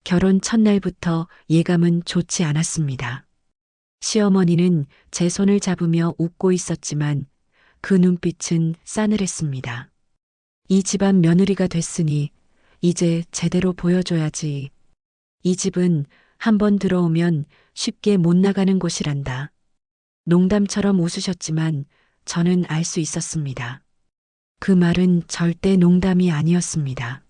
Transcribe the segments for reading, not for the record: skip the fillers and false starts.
결혼 첫날부터 예감은 좋지 않았습니다. 시어머니는 제 손을 잡으며 웃고 있었지만 그 눈빛은 싸늘했습니다. 이 집안 며느리가 됐으니 이제 제대로 보여줘야지. 이 집은 한번 들어오면 쉽게 못 나가는 곳이란다. 농담처럼 웃으셨지만 저는 알 수 있었습니다. 그 말은 절대 농담이 아니었습니다.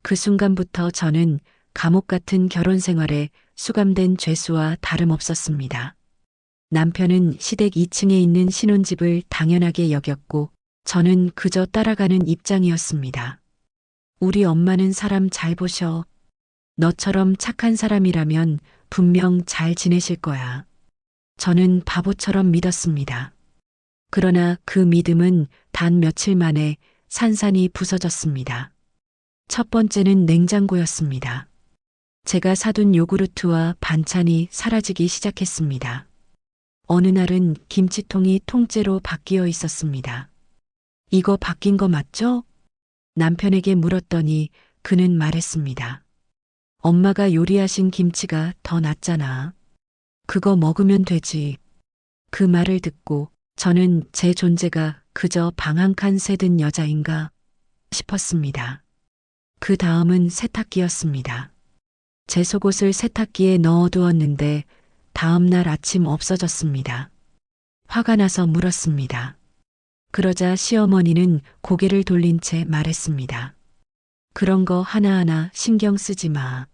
그 순간부터 저는 감옥 같은 결혼 생활에 수감된 죄수와 다름없었습니다. 남편은 시댁 2층에 있는 신혼집을 당연하게 여겼고 저는 그저 따라가는 입장이었습니다. 우리 엄마는 사람 잘 보셔. 너처럼 착한 사람이라면 분명 잘 지내실 거야. 저는 바보처럼 믿었습니다. 그러나 그 믿음은 단 며칠 만에 산산이 부서졌습니다. 첫 번째는 냉장고였습니다. 제가 사둔 요구르트와 반찬이 사라지기 시작했습니다. 어느 날은 김치통이 통째로 바뀌어 있었습니다. 이거 바뀐 거 맞죠? 남편에게 물었더니 그는 말했습니다. 엄마가 요리하신 김치가 더 낫잖아. 그거 먹으면 되지. 그 말을 듣고 저는 제 존재가 그저 방 한 칸 새든 여자인가 싶었습니다. 그 다음은 세탁기였습니다. 제 속옷을 세탁기에 넣어두었는데 다음 날 아침 없어졌습니다. 화가 나서 물었습니다. 그러자 시어머니는 고개를 돌린 채 말했습니다. 그런 거 하나하나 신경 쓰지 마.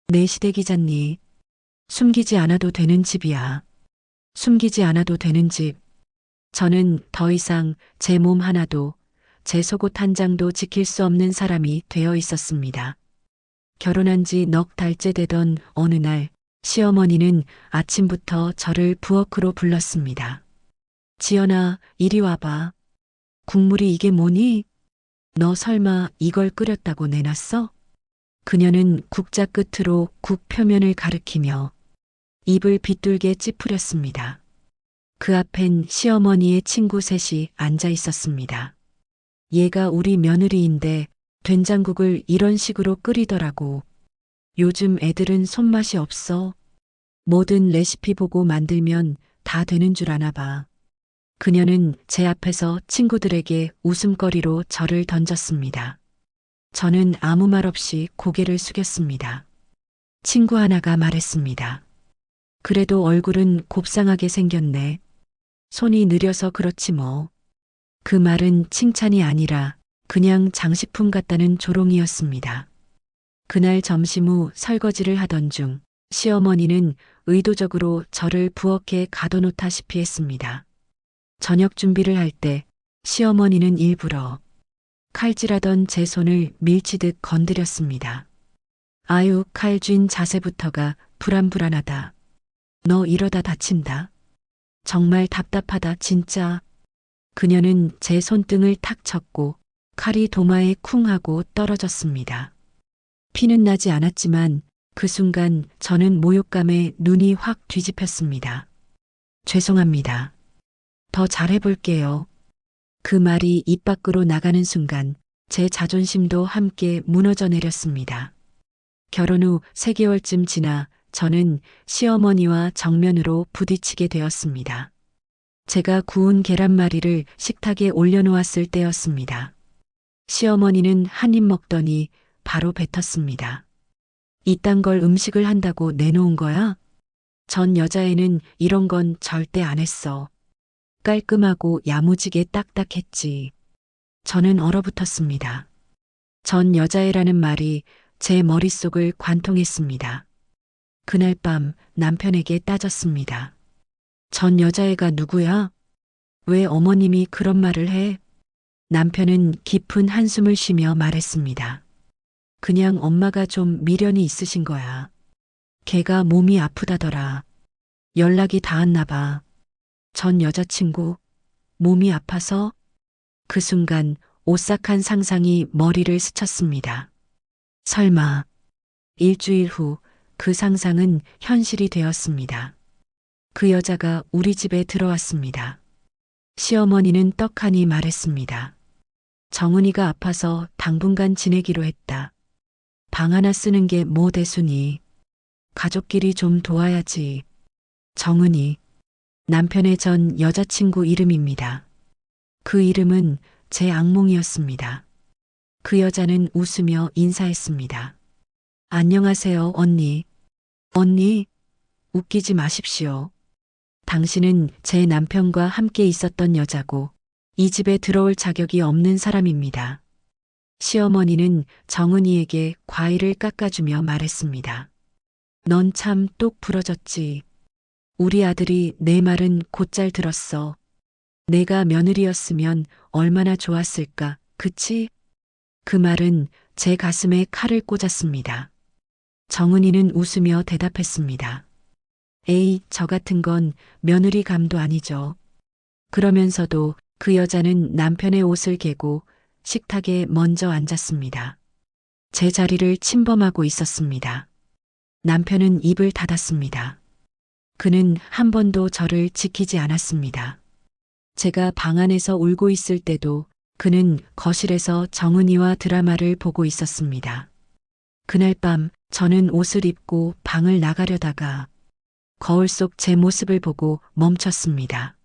내 시댁이잖니. 숨기지 않아도 되는 집이야. 숨기지 않아도 되는 집. 저는 더 이상 제 몸 하나도 제 속옷 한 장도 지킬 수 없는 사람이 되어 있었습니다. 결혼한 지 넉 달째 되던 어느 날 시어머니는 아침부터 저를 부엌으로 불렀습니다. 지연아, 이리 와봐. 국물이 이게 뭐니? 너 설마 이걸 끓였다고 내놨어? 그녀는 국자 끝으로 국 표면을 가리키며 입을 비뚤게 찌푸렸습니다. 그 앞엔 시어머니의 친구 셋이 앉아 있었습니다. 얘가 우리 며느리인데 된장국을 이런 식으로 끓이더라고. 요즘 애들은 손맛이 없어. 뭐든 레시피 보고 만들면 다 되는 줄 아나 봐. 그녀는 제 앞에서 친구들에게 웃음거리로 저를 던졌습니다. 저는 아무 말 없이 고개를 숙였습니다. 친구 하나가 말했습니다. 그래도 얼굴은 곱상하게 생겼네. 손이 느려서 그렇지 뭐. 그 말은 칭찬이 아니라 그냥 장식품 같다는 조롱이었습니다. 그날 점심 후 설거지를 하던 중 시어머니는 의도적으로 저를 부엌에 가둬놓다시피 했습니다. 저녁 준비를 할 때 시어머니는 일부러 칼질하던 제 손을 밀치듯 건드렸습니다. 아유, 칼 쥔 자세부터가 불안불안하다. 너 이러다 다친다. 정말 답답하다, 진짜. 그녀는 제 손등을 탁 쳤고 칼이 도마에 쿵 하고 떨어졌습니다. 피는 나지 않았지만 그 순간 저는 모욕감에 눈이 확 뒤집혔습니다. 죄송합니다. 더 잘해볼게요. 그 말이 입 밖으로 나가는 순간 제 자존심도 함께 무너져 내렸습니다. 결혼 후 3개월쯤 지나 저는 시어머니와 정면으로 부딪히게 되었습니다. 제가 구운 계란말이를 식탁에 올려놓았을 때였습니다. 시어머니는 한 입 먹더니 바로 뱉었습니다. 이딴 걸 음식을 한다고 내놓은 거야? 전 여자애는 이런 건 절대 안 했어. 깔끔하고 야무지게 딱딱했지. 저는 얼어붙었습니다. 전 여자애라는 말이 제 머릿속을 관통했습니다. 그날 밤 남편에게 따졌습니다. 전 여자애가 누구야? 왜 어머님이 그런 말을 해? 남편은 깊은 한숨을 쉬며 말했습니다. 그냥 엄마가 좀 미련이 있으신 거야. 걔가 몸이 아프다더라. 연락이 닿았나 봐. 전 여자친구, 몸이 아파서? 그 순간 오싹한 상상이 머리를 스쳤습니다. 설마, 일주일 후 그 상상은 현실이 되었습니다. 그 여자가 우리 집에 들어왔습니다. 시어머니는 떡하니 말했습니다. 정은이가 아파서 당분간 지내기로 했다. 방 하나 쓰는 게 뭐 대수니. 가족끼리 좀 도와야지. 정은이, 남편의 전 여자친구 이름입니다. 그 이름은 제 악몽이었습니다. 그 여자는 웃으며 인사했습니다. 안녕하세요, 언니. 언니, 웃기지 마십시오. 당신은 제 남편과 함께 있었던 여자고 이 집에 들어올 자격이 없는 사람입니다. 시어머니는 정은이에게 과일을 깎아주며 말했습니다. 넌 참 똑 부러졌지. 우리 아들이 내 말은 곧잘 들었어. 내가 며느리였으면 얼마나 좋았을까, 그치? 그 말은 제 가슴에 칼을 꽂았습니다. 정은이는 웃으며 대답했습니다. 에이, 저 같은 건 며느리 감도 아니죠. 그러면서도 그 여자는 남편의 옷을 개고 식탁에 먼저 앉았습니다. 제 자리를 침범하고 있었습니다. 남편은 입을 닫았습니다. 그는 한 번도 저를 지키지 않았습니다. 제가 방 안에서 울고 있을 때도 그는 거실에서 정은이와 드라마를 보고 있었습니다. 그날 밤 저는 옷을 입고 방을 나가려다가 거울 속 제 모습을 보고 멈췄습니다.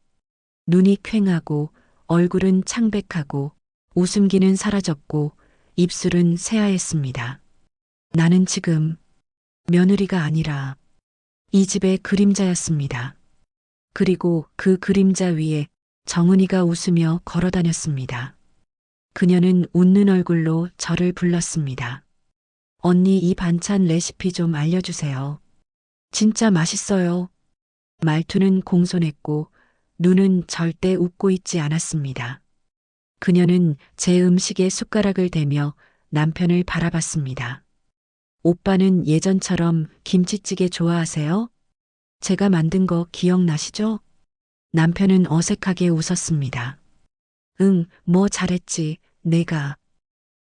눈이 퀭하고 얼굴은 창백하고 웃음기는 사라졌고 입술은 새하였습니다. 나는 지금 며느리가 아니라 이 집의 그림자였습니다. 그리고 그 그림자 위에 정은이가 웃으며 걸어 다녔습니다. 그녀는 웃는 얼굴로 저를 불렀습니다. 언니, 이 반찬 레시피 좀 알려주세요. 진짜 맛있어요. 말투는 공손했고 눈은 절대 웃고 있지 않았습니다. 그녀는 제 음식에 숟가락을 대며 남편을 바라봤습니다. 오빠는 예전처럼 김치찌개 좋아하세요? 제가 만든 거 기억나시죠? 남편은 어색하게 웃었습니다. 응, 뭐 잘했지, 내가.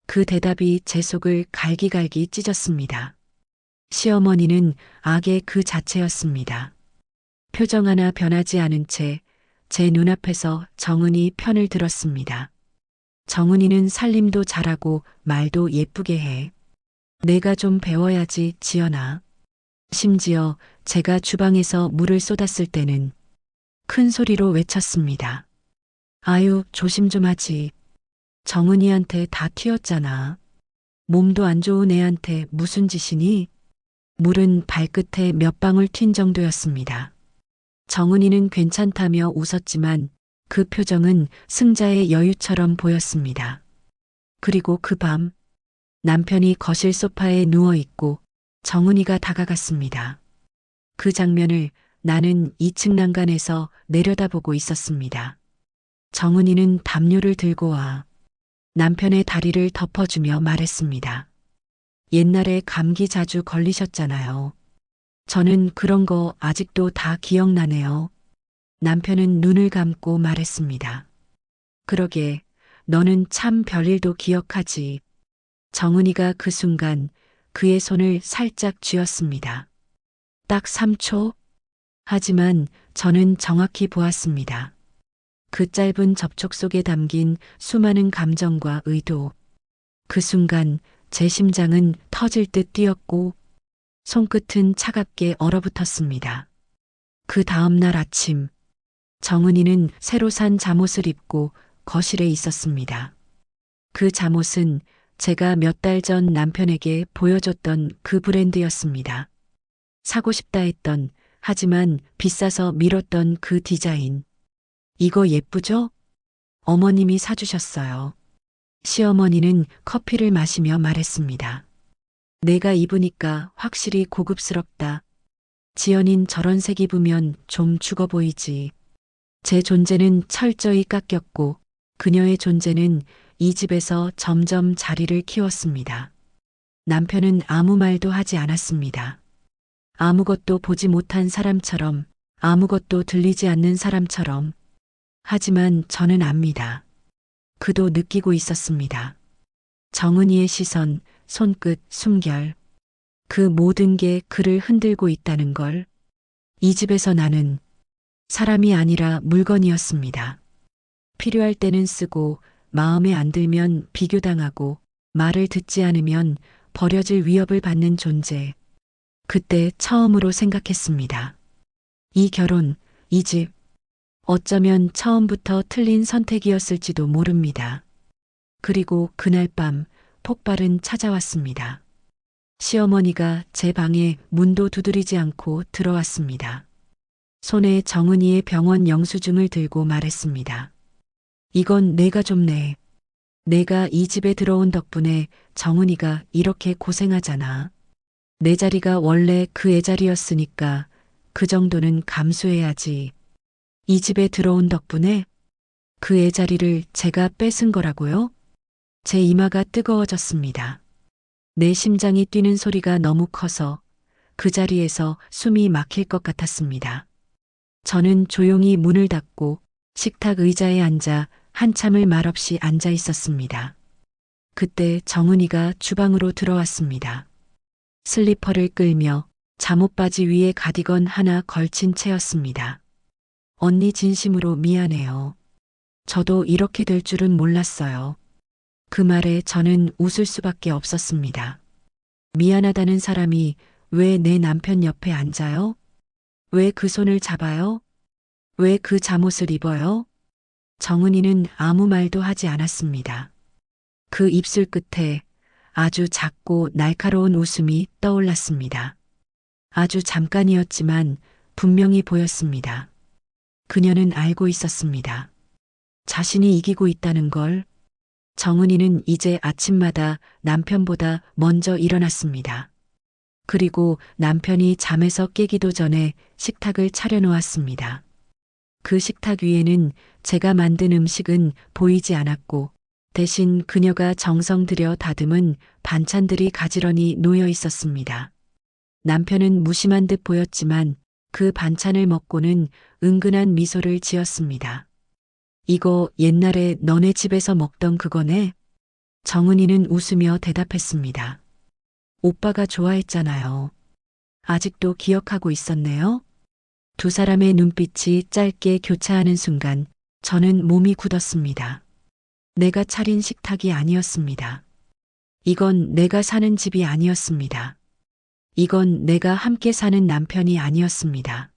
그 대답이 제 속을 갈기갈기 찢었습니다. 시어머니는 악의 그 자체였습니다. 표정 하나 변하지 않은 채 제 눈앞에서 정은이 편을 들었습니다. 정은이는 살림도 잘하고 말도 예쁘게 해. 내가 좀 배워야지, 지연아. 심지어 제가 주방에서 물을 쏟았을 때는 큰 소리로 외쳤습니다. 아유, 조심 좀 하지. 정은이한테 다 튀었잖아. 몸도 안 좋은 애한테 무슨 짓이니? 물은 발끝에 몇 방울 튄 정도였습니다. 정은이는 괜찮다며 웃었지만 그 표정은 승자의 여유처럼 보였습니다. 그리고 그 밤 남편이 거실 소파에 누워 있고 정은이가 다가갔습니다. 그 장면을 나는 2층 난간에서 내려다보고 있었습니다. 정은이는 담요를 들고 와 남편의 다리를 덮어주며 말했습니다. 옛날에 감기 자주 걸리셨잖아요. 저는 그런 거 아직도 다 기억나네요. 남편은 눈을 감고 말했습니다. 그러게, 너는 참 별일도 기억하지. 정은이가 그 순간 그의 손을 살짝 쥐었습니다. 딱 3초? 하지만 저는 정확히 보았습니다. 그 짧은 접촉 속에 담긴 수많은 감정과 의도. 그 순간 제 심장은 터질 듯 뛰었고 손끝은 차갑게 얼어붙었습니다. 그 다음 날 아침, 정은이는 새로 산 잠옷을 입고 거실에 있었습니다. 그 잠옷은 제가 몇 달 전 남편에게 보여줬던 그 브랜드였습니다. 사고 싶다 했던, 하지만 비싸서 미뤘던 그 디자인. 이거 예쁘죠? 어머님이 사주셨어요. 시어머니는 커피를 마시며 말했습니다. 내가 입으니까 확실히 고급스럽다. 지연인 저런 색 입으면 좀 죽어 보이지. 제 존재는 철저히 깎였고 그녀의 존재는 이 집에서 점점 자리를 키웠습니다. 남편은 아무 말도 하지 않았습니다. 아무것도 보지 못한 사람처럼, 아무것도 들리지 않는 사람처럼. 하지만 저는 압니다. 그도 느끼고 있었습니다. 정은이의 시선, 손끝, 숨결. 그 모든 게 그를 흔들고 있다는 걸. 이 집에서 나는 사람이 아니라 물건이었습니다. 필요할 때는 쓰고 마음에 안 들면 비교당하고 말을 듣지 않으면 버려질 위협을 받는 존재. 그때 처음으로 생각했습니다. 이 결혼, 이 집, 어쩌면 처음부터 틀린 선택이었을지도 모릅니다. 그리고 그날 밤 폭발은 찾아왔습니다. 시어머니가 제 방에 문도 두드리지 않고 들어왔습니다. 손에 정은이의 병원 영수증을 들고 말했습니다. 이건 내가 좀 내. 내가 이 집에 들어온 덕분에 정은이가 이렇게 고생하잖아. 내 자리가 원래 그 애 자리였으니까 그 정도는 감수해야지. 이 집에 들어온 덕분에 그 애 자리를 제가 뺏은 거라고요? 제 이마가 뜨거워졌습니다. 내 심장이 뛰는 소리가 너무 커서 그 자리에서 숨이 막힐 것 같았습니다. 저는 조용히 문을 닫고 식탁 의자에 앉아 한참을 말없이 앉아 있었습니다. 그때 정은이가 주방으로 들어왔습니다. 슬리퍼를 끌며 잠옷바지 위에 가디건 하나 걸친 채였습니다. 언니 진심으로 미안해요. 저도 이렇게 될 줄은 몰랐어요. 그 말에 저는 웃을 수밖에 없었습니다. 미안하다는 사람이 왜 내 남편 옆에 앉아요? 왜 그 손을 잡아요? 왜 그 잠옷을 입어요? 정은이는 아무 말도 하지 않았습니다. 그 입술 끝에 아주 작고 날카로운 웃음이 떠올랐습니다. 아주 잠깐이었지만 분명히 보였습니다. 그녀는 알고 있었습니다. 자신이 이기고 있다는 걸. 정은이는 이제 아침마다 남편보다 먼저 일어났습니다. 그리고 남편이 잠에서 깨기도 전에 식탁을 차려놓았습니다. 그 식탁 위에는 제가 만든 음식은 보이지 않았고 대신 그녀가 정성 들여 다듬은 반찬들이 가지런히 놓여 있었습니다. 남편은 무심한 듯 보였지만 그 반찬을 먹고는 은근한 미소를 지었습니다. 이거 옛날에 너네 집에서 먹던 그거네? 정은이는 웃으며 대답했습니다. 오빠가 좋아했잖아요. 아직도 기억하고 있었네요. 두 사람의 눈빛이 짧게 교차하는 순간 저는 몸이 굳었습니다. 내가 차린 식탁이 아니었습니다. 이건 내가 사는 집이 아니었습니다. 이건 내가 함께 사는 남편이 아니었습니다.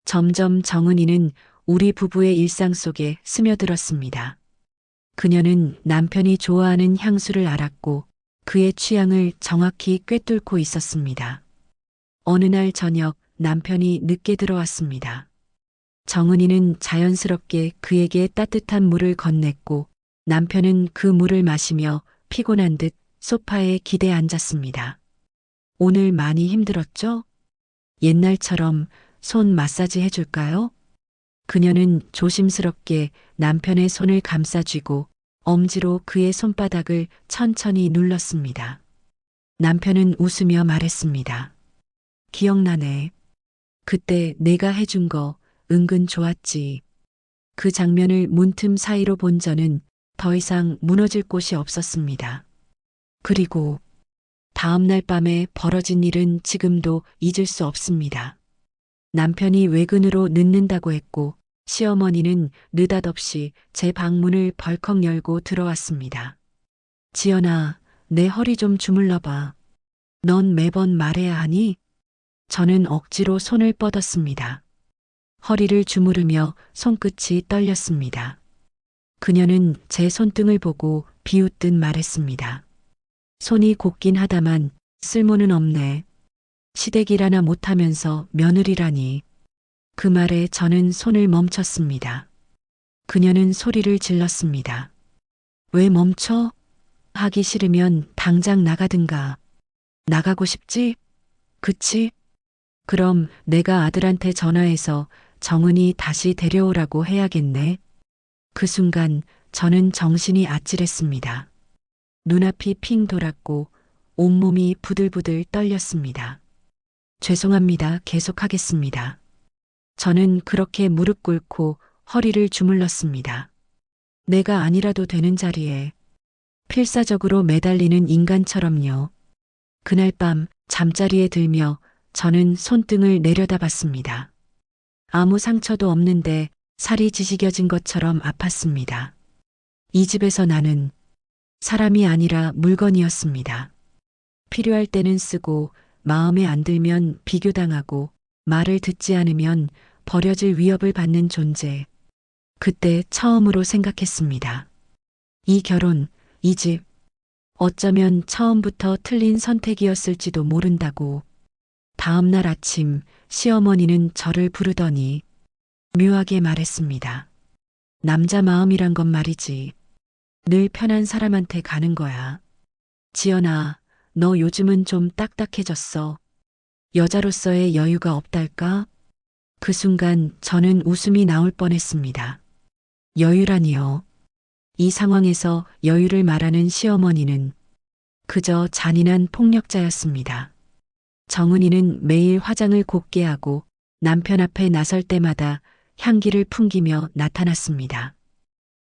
점점 정은이는 우리 부부의 일상 속에 스며들었습니다. 그녀는 남편이 좋아하는 향수를 알았고 그의 취향을 정확히 꿰뚫고 있었습니다. 어느 날 저녁 남편이 늦게 들어왔습니다. 정은이는 자연스럽게 그에게 따뜻한 물을 건넸고 남편은 그 물을 마시며 피곤한 듯 소파에 기대 앉았습니다. 오늘 많이 힘들었죠? 옛날처럼 손 마사지 해줄까요? 그녀는 조심스럽게 남편의 손을 감싸쥐고 엄지로 그의 손바닥을 천천히 눌렀습니다. 남편은 웃으며 말했습니다. 기억나네. 그때 내가 해준 거 은근 좋았지. 그 장면을 문틈 사이로 본 저는 더 이상 무너질 곳이 없었습니다. 그리고 다음 날 밤에 벌어진 일은 지금도 잊을 수 없습니다. 남편이 외근으로 늦는다고 했고 시어머니는 느닷없이 제 방문을 벌컥 열고 들어왔습니다. 지연아, 내 허리 좀 주물러봐. 넌 매번 말해야 하니? 저는 억지로 손을 뻗었습니다. 허리를 주무르며 손끝이 떨렸습니다. 그녀는 제 손등을 보고 비웃듯 말했습니다. 손이 곱긴 하다만 쓸모는 없네. 시댁일 하나 못하면서 며느리라니. 그 말에 저는 손을 멈췄습니다. 그녀는 소리를 질렀습니다. 왜 멈춰? 하기 싫으면 당장 나가든가. 나가고 싶지? 그치? 그럼 내가 아들한테 전화해서 정은이 다시 데려오라고 해야겠네. 그 순간 저는 정신이 아찔했습니다. 눈앞이 핑 돌았고 온몸이 부들부들 떨렸습니다. 죄송합니다. 계속하겠습니다. 저는 그렇게 무릎 꿇고 허리를 주물렀습니다. 내가 아니라도 되는 자리에 필사적으로 매달리는 인간처럼요. 그날 밤 잠자리에 들며 저는 손등을 내려다봤습니다. 아무 상처도 없는데 살이 지지겨진 것처럼 아팠습니다. 이 집에서 나는 사람이 아니라 물건이었습니다. 필요할 때는 쓰고 마음에 안 들면 비교당하고 말을 듣지 않으면 버려질 위협을 받는 존재. 그때 처음으로 생각했습니다. 이 결혼, 이 집, 어쩌면 처음부터 틀린 선택이었을지도 모른다고. 다음 날 아침 시어머니는 저를 부르더니 묘하게 말했습니다. 남자 마음이란 건 말이지. 늘 편한 사람한테 가는 거야. 지연아, 너 요즘은 좀 딱딱해졌어. 여자로서의 여유가 없달까? 그 순간 저는 웃음이 나올 뻔했습니다. 여유라니요. 이 상황에서 여유를 말하는 시어머니는 그저 잔인한 폭력자였습니다. 정은이는 매일 화장을 곱게 하고 남편 앞에 나설 때마다 향기를 풍기며 나타났습니다.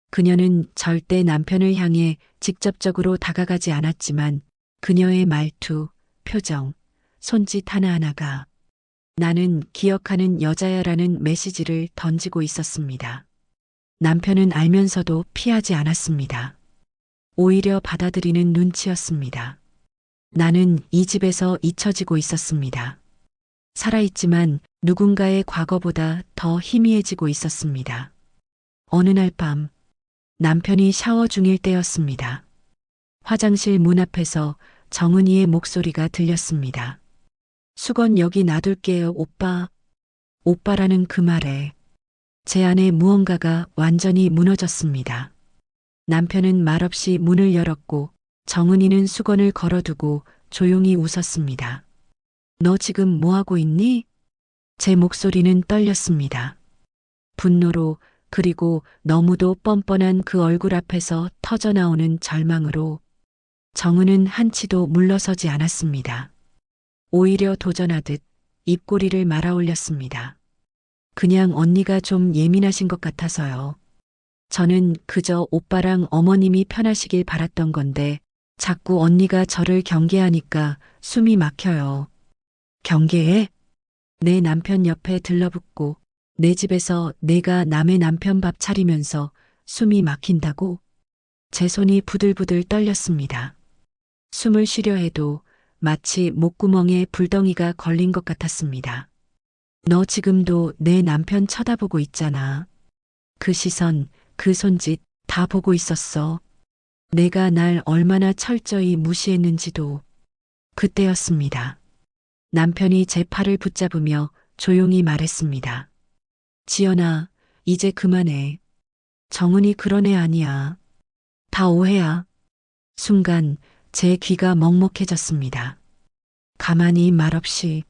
그녀는 절대 남편을 향해 직접적으로 다가가지 않았지만 그녀의 말투, 표정, 손짓 하나하나가 나는 기억하는 여자야라는 메시지를 던지고 있었습니다. 남편은 알면서도 피하지 않았습니다. 오히려 받아들이는 눈치였습니다. 나는 이 집에서 잊혀지고 있었습니다. 살아있지만 누군가의 과거보다 더 희미해지고 있었습니다. 어느 날 밤 남편이 샤워 중일 때였습니다. 화장실 문 앞에서 정은이의 목소리가 들렸습니다. 수건 여기 놔둘게요, 오빠. 오빠라는 그 말에 제 안에 무언가가 완전히 무너졌습니다. 남편은 말없이 문을 열었고 정은이는 수건을 걸어두고 조용히 웃었습니다. 너 지금 뭐 하고 있니? 제 목소리는 떨렸습니다. 분노로 그리고 너무도 뻔뻔한 그 얼굴 앞에서 터져나오는 절망으로 정은은 한치도 물러서지 않았습니다. 오히려 도전하듯 입꼬리를 말아 올렸습니다. 그냥 언니가 좀 예민하신 것 같아서요. 저는 그저 오빠랑 어머님이 편하시길 바랐던 건데 자꾸 언니가 저를 경계하니까 숨이 막혀요. 경계해? 내 남편 옆에 들러붙고 내 집에서 내가 남의 남편 밥 차리면서 숨이 막힌다고? 제 손이 부들부들 떨렸습니다. 숨을 쉬려 해도 마치 목구멍에 불덩이가 걸린 것 같았습니다. 너 지금도 내 남편 쳐다보고 있잖아. 그 시선, 그 손짓 다 보고 있었어. 내가 날 얼마나 철저히 무시했는지도. 그때였습니다. 남편이 제 팔을 붙잡으며 조용히 말했습니다. 지연아, 이제 그만해. 정은이 그런 애 아니야. 다 오해야. 순간 제 귀가 먹먹해졌습니다. 가만히 말없이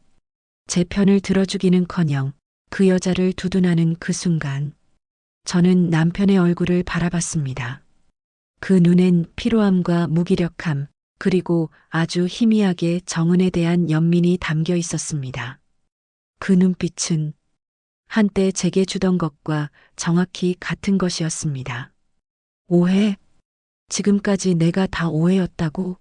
제 편을 들어주기는커녕 그 여자를 두둔하는 그 순간 저는 남편의 얼굴을 바라봤습니다. 그 눈엔 피로함과 무기력함 그리고 아주 희미하게 정은에 대한 연민이 담겨 있었습니다. 그 눈빛은 한때 제게 주던 것과 정확히 같은 것이었습니다. 오해? 지금까지 내가 다 오해였다고?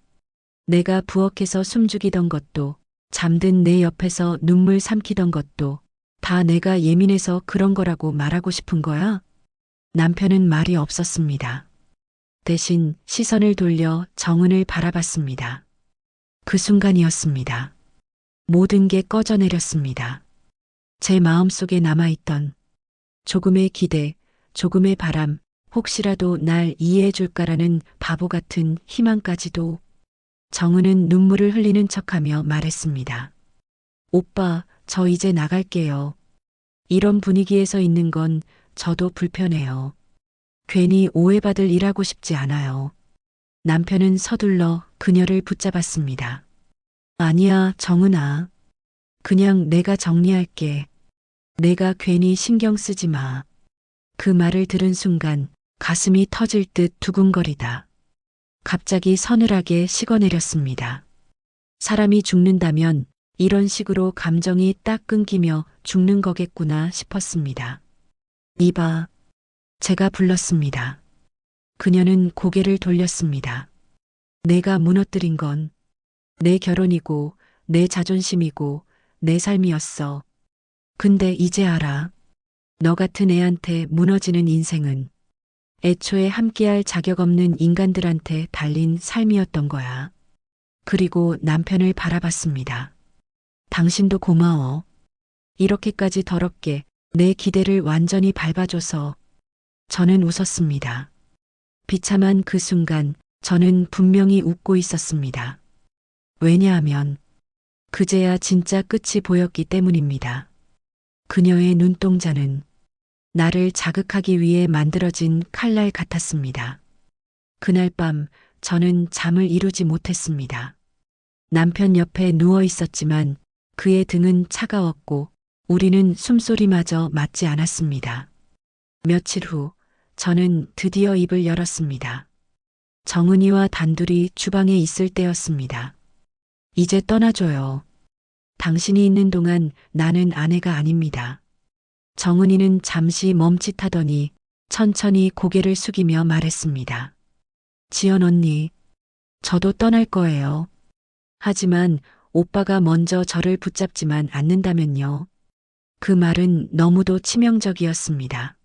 내가 부엌에서 숨죽이던 것도 잠든 내 옆에서 눈물 삼키던 것도 다 내가 예민해서 그런 거라고 말하고 싶은 거야? 남편은 말이 없었습니다. 대신 시선을 돌려 정은을 바라봤습니다. 그 순간이었습니다. 모든 게 꺼져내렸습니다. 제 마음속에 남아있던 조금의 기대, 조금의 바람, 혹시라도 날 이해해 줄까라는 바보 같은 희망까지도. 정은은 눈물을 흘리는 척하며 말했습니다. 오빠, 저 이제 나갈게요. 이런 분위기에서 있는 건 저도 불편해요. 괜히 오해받을 일하고 싶지 않아요. 남편은 서둘러 그녀를 붙잡았습니다. 아니야, 정은아. 그냥 내가 정리할게. 내가 괜히 신경 쓰지 마. 그 말을 들은 순간 가슴이 터질 듯 두근거리다. 갑자기 서늘하게 식어내렸습니다. 사람이 죽는다면 이런 식으로 감정이 딱 끊기며 죽는 거겠구나 싶었습니다. 이봐. 제가 불렀습니다. 그녀는 고개를 돌렸습니다. 내가 무너뜨린 건 내 결혼이고 내 자존심이고 내 삶이었어. 근데 이제 알아. 너 같은 애한테 무너지는 인생은 애초에 함께할 자격 없는 인간들한테 달린 삶이었던 거야. 그리고 남편을 바라봤습니다. 당신도 고마워. 이렇게까지 더럽게 내 기대를 완전히 밟아줘서. 저는 웃었습니다. 비참한 그 순간 저는 분명히 웃고 있었습니다. 왜냐하면 그제야 진짜 끝이 보였기 때문입니다. 그녀의 눈동자는 나를 자극하기 위해 만들어진 칼날 같았습니다. 그날 밤 저는 잠을 이루지 못했습니다. 남편 옆에 누워 있었지만 그의 등은 차가웠고 우리는 숨소리마저 맞지 않았습니다. 며칠 후 저는 드디어 입을 열었습니다. 정은이와 단둘이 주방에 있을 때였습니다. 이제 떠나줘요. 당신이 있는 동안 나는 아내가 아닙니다. 정은이는 잠시 멈칫하더니 천천히 고개를 숙이며 말했습니다. 지연 언니, 저도 떠날 거예요. 하지만 오빠가 먼저 저를 붙잡지만 않는다면요. 그 말은 너무도 치명적이었습니다.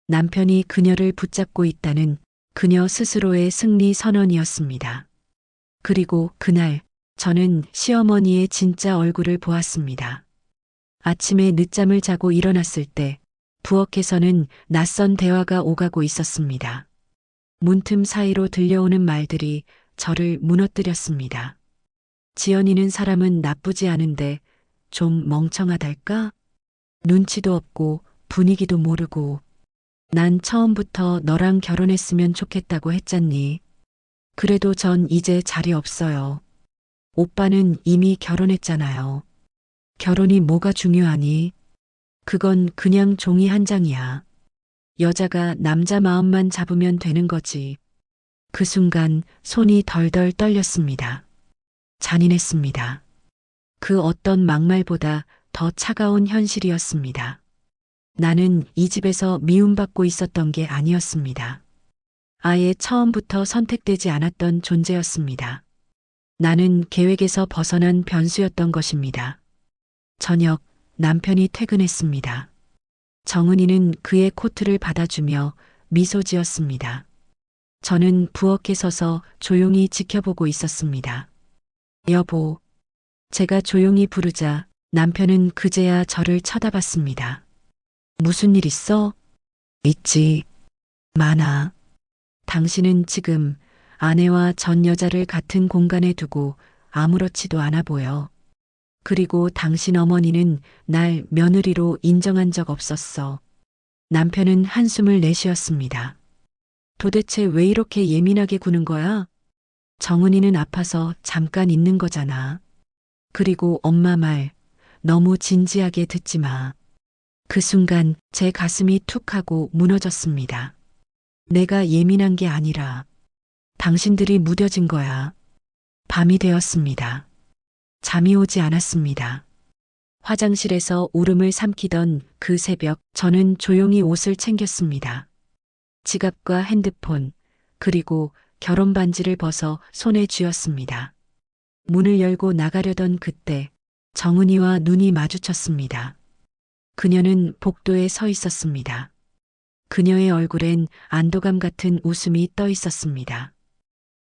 남편이 그녀를 붙잡고 있다는 그녀 스스로의 승리 선언이었습니다. 그리고 그날 저는 시어머니의 진짜 얼굴을 보았습니다. 아침에 늦잠을 자고 일어났을 때 부엌에서는 낯선 대화가 오가고 있었습니다. 문틈 사이로 들려오는 말들이 저를 무너뜨렸습니다. 지연이는 사람은 나쁘지 않은데 좀 멍청하달까? 눈치도 없고 분위기도 모르고 난 처음부터 너랑 결혼했으면 좋겠다고 했잖니. 그래도 전 이제 자리 없어요. 오빠는 이미 결혼했잖아요. 결혼이 뭐가 중요하니? 그건 그냥 종이 한 장이야. 여자가 남자 마음만 잡으면 되는 거지. 그 순간 손이 덜덜 떨렸습니다. 잔인했습니다. 그 어떤 막말보다 더 차가운 현실이었습니다. 나는 이 집에서 미움받고 있었던 게 아니었습니다. 아예 처음부터 선택되지 않았던 존재였습니다. 나는 계획에서 벗어난 변수였던 것입니다. 저녁, 남편이 퇴근했습니다. 정은이는 그의 코트를 받아주며 미소 지었습니다. 저는 부엌에 서서 조용히 지켜보고 있었습니다. 여보, 제가 조용히 부르자 남편은 그제야 저를 쳐다봤습니다. 무슨 일 있어? 있지. 많아. 당신은 지금 아내와 전 여자를 같은 공간에 두고 아무렇지도 않아 보여. 그리고 당신 어머니는 날 며느리로 인정한 적 없었어. 남편은 한숨을 내쉬었습니다. 도대체 왜 이렇게 예민하게 구는 거야? 정은이는 아파서 잠깐 있는 거잖아. 그리고 엄마 말 너무 진지하게 듣지 마. 그 순간 제 가슴이 툭 하고 무너졌습니다. 내가 예민한 게 아니라 당신들이 무뎌진 거야. 밤이 되었습니다. 잠이 오지 않았습니다. 화장실에서 울음을 삼키던 그 새벽 저는 조용히 옷을 챙겼습니다. 지갑과 핸드폰, 그리고 결혼 반지를 벗어 손에 쥐었습니다. 문을 열고 나가려던 그때 정은이와 눈이 마주쳤습니다. 그녀는 복도에 서 있었습니다. 그녀의 얼굴엔 안도감 같은 웃음이 떠 있었습니다.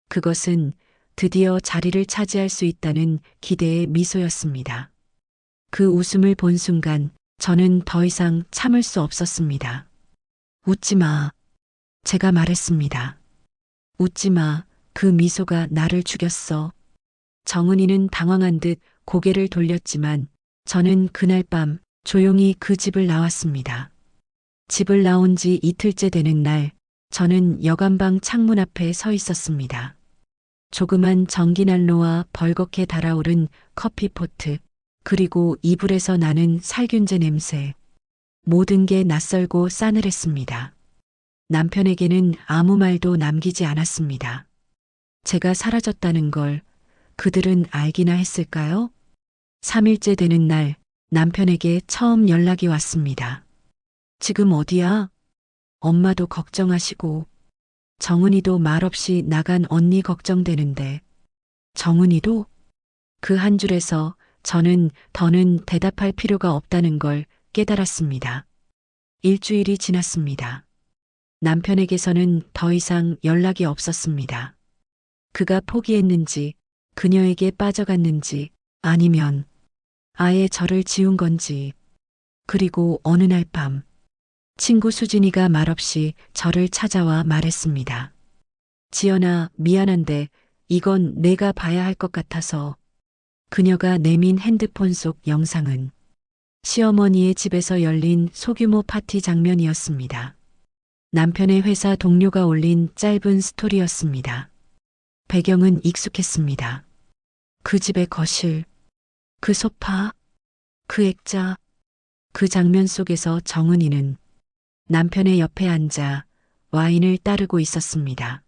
그것은 드디어 자리를 차지할 수 있다는 기대의 미소였습니다. 그 웃음을 본 순간 저는 더 이상 참을 수 없었습니다. 웃지 마. 제가 말했습니다. 웃지 마. 그 미소가 나를 죽였어. 정은이는 당황한 듯 고개를 돌렸지만 저는 그날 밤 조용히 그 집을 나왔습니다. 집을 나온 지 이틀째 되는 날, 저는 여관방 창문 앞에 서 있었습니다. 조그만 전기난로와 벌겋게 달아오른 커피포트, 그리고 이불에서 나는 살균제 냄새. 모든 게 낯설고 싸늘했습니다. 남편에게는 아무 말도 남기지 않았습니다. 제가 사라졌다는 걸 그들은 알기나 했을까요? 3일째 되는 날 남편에게 처음 연락이 왔습니다. 지금 어디야? 엄마도 걱정하시고 정은이도 말없이 나간 언니 걱정되는데 정은이도? 그 한 줄에서 저는 더는 대답할 필요가 없다는 걸 깨달았습니다. 일주일이 지났습니다. 남편에게서는 더 이상 연락이 없었습니다. 그가 포기했는지 그녀에게 빠져갔는지 아니면 아예 저를 지운 건지. 그리고 어느 날 밤 친구 수진이가 말없이 저를 찾아와 말했습니다. 지연아, 미안한데 이건 내가 봐야 할 것 같아서. 그녀가 내민 핸드폰 속 영상은 시어머니의 집에서 열린 소규모 파티 장면이었습니다. 남편의 회사 동료가 올린 짧은 스토리였습니다. 배경은 익숙했습니다. 그 집의 거실, 그 소파, 그 액자, 그 장면 속에서 정은이는 남편의 옆에 앉아 와인을 따르고 있었습니다.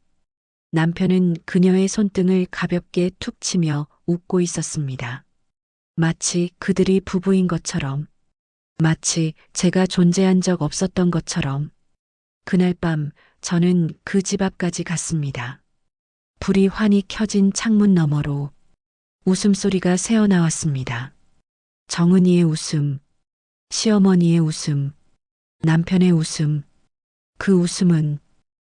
남편은 그녀의 손등을 가볍게 툭 치며 웃고 있었습니다. 마치 그들이 부부인 것처럼, 마치 제가 존재한 적 없었던 것처럼. 그날 밤 저는 그 집 앞까지 갔습니다. 불이 환히 켜진 창문 너머로 웃음소리가 새어나왔습니다. 정은이의 웃음, 시어머니의 웃음, 남편의 웃음. 그 웃음은